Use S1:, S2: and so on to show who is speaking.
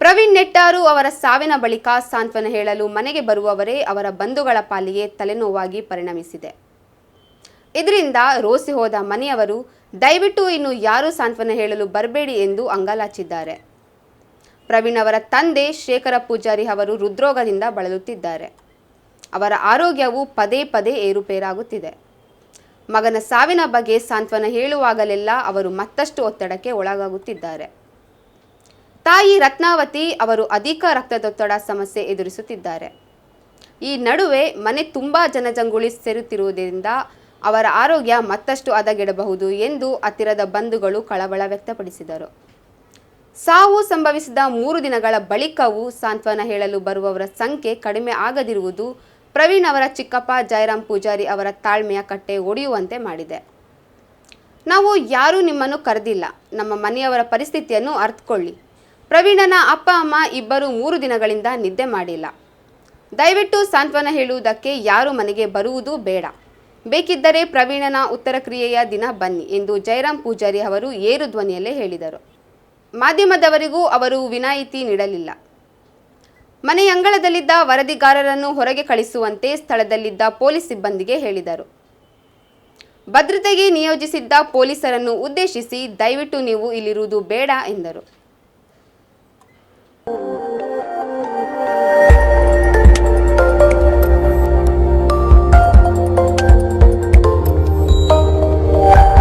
S1: ಪ್ರವೀಣ್ ನೆಟ್ಟಾರು ಅವರ ಸಾವಿನ ಬಳಿಕ ಸಾಂತ್ವನ ಹೇಳಲು ಮನೆಗೆ ಬರುವವರೇ ಅವರ ಬಂಧುಗಳ ಪಾಲಿಗೆ ತಲೆನೋವಾಗಿ ಪರಿಣಮಿಸಿದೆ. ಇದರಿಂದ ರೋಸಿ ಹೋದ ಮನೆಯವರು ದಯವಿಟ್ಟು ಇನ್ನು ಯಾರೂ ಸಾಂತ್ವನ ಹೇಳಲು ಬರಬೇಡಿ ಎಂದು ಅಂಗಲಾಚಿದ್ದಾರೆ. ಪ್ರವೀಣ್ ಅವರ ತಂದೆ ಶೇಖರ ಪೂಜಾರಿ ಅವರು ಹೃದ್ರೋಗದಿಂದ ಬಳಲುತ್ತಿದ್ದಾರೆ. ಅವರ ಆರೋಗ್ಯವು ಪದೇ ಪದೇ ಏರುಪೇರಾಗುತ್ತಿದೆ. ಮಗನ ಸಾವಿನ ಬಗ್ಗೆ ಸಾಂತ್ವನ ಹೇಳುವಾಗಲೆಲ್ಲ ಅವರು ಮತ್ತಷ್ಟು ಒತ್ತಡಕ್ಕೆ ಒಳಗಾಗುತ್ತಿದ್ದಾರೆ. ತಾಯಿ ರತ್ನಾವತಿ ಅವರು ಅಧಿಕ ರಕ್ತದೊತ್ತಡ ಸಮಸ್ಯೆ ಎದುರಿಸುತ್ತಿದ್ದಾರೆ. ಈ ನಡುವೆ ಮನೆ ತುಂಬಾ ಜನಜಂಗುಳಿ ಸೇರುತ್ತಿರುವುದರಿಂದ ಅವರ ಆರೋಗ್ಯ ಮತ್ತಷ್ಟು ಹದಗೆಡಬಹುದು ಎಂದು ಹತ್ತಿರದ ಬಂಧುಗಳು ಕಳವಳ ವ್ಯಕ್ತಪಡಿಸಿದರು. ಸಾವು ಸಂಭವಿಸಿದ 3 ದಿನಗಳ ಬಳಿಕವೂ ಸಾಂತ್ವನ ಹೇಳಲು ಬರುವವರ ಸಂಖ್ಯೆ ಕಡಿಮೆ ಆಗದಿರುವುದು ಪ್ರವೀಣ್ ಅವರ ಚಿಕ್ಕಪ್ಪ ಜಯರಾಮ್ ಪೂಜಾರಿ ಅವರ ತಾಳ್ಮೆಯ ಕಟ್ಟೆ ಒಡೆಯುವಂತೆ ಮಾಡಿದೆ. ನಾವು ಯಾರೂ ನಿಮ್ಮನ್ನು ಕರೆದಿಲ್ಲ. ನಮ್ಮ ಮನೆಯವರ ಪರಿಸ್ಥಿತಿಯನ್ನು ಅರ್ಥಕೊಳ್ಳಿ. ಪ್ರವೀಣನ ಅಪ್ಪ ಅಮ್ಮ ಇಬ್ಬರು 3 ದಿನಗಳಿಂದ ನಿದ್ದೆ ಮಾಡಿಲ್ಲ. ದಯವಿಟ್ಟು ಸಾಂತ್ವನ ಹೇಳುವುದಕ್ಕೆ ಯಾರು ಮನೆಗೆ ಬರುವುದೂ ಬೇಡ. ಬೇಕಿದ್ದರೆ ಪ್ರವೀಣನ ಉತ್ತರ ಕ್ರಿಯೆಯ ದಿನ ಬನ್ನಿ ಎಂದು ಜಯರಾಮ್ ಪೂಜಾರಿ ಅವರು ಏರು ಧ್ವನಿಯಲ್ಲೇ ಹೇಳಿದರು. ಮಾಧ್ಯಮದವರಿಗೂ ಅವರು ವಿನಾಯಿತಿ ನೀಡಲಿಲ್ಲ. ಮನೆಯಂಗಳದಲ್ಲಿದ್ದ ವರದಿಗಾರರನ್ನು ಹೊರಗೆ ಕಳಿಸುವಂತೆ ಸ್ಥಳದಲ್ಲಿದ್ದ ಪೊಲೀಸ್ ಸಿಬ್ಬಂದಿಗೆ ಹೇಳಿದರು. ಭದ್ರತೆಗೆ ನಿಯೋಜಿಸಿದ್ದ ಪೊಲೀಸರನ್ನು ಉದ್ದೇಶಿಸಿ ದಯವಿಟ್ಟು ನೀವು ಇಲ್ಲಿರುವುದು ಬೇಡ ಎಂದರು.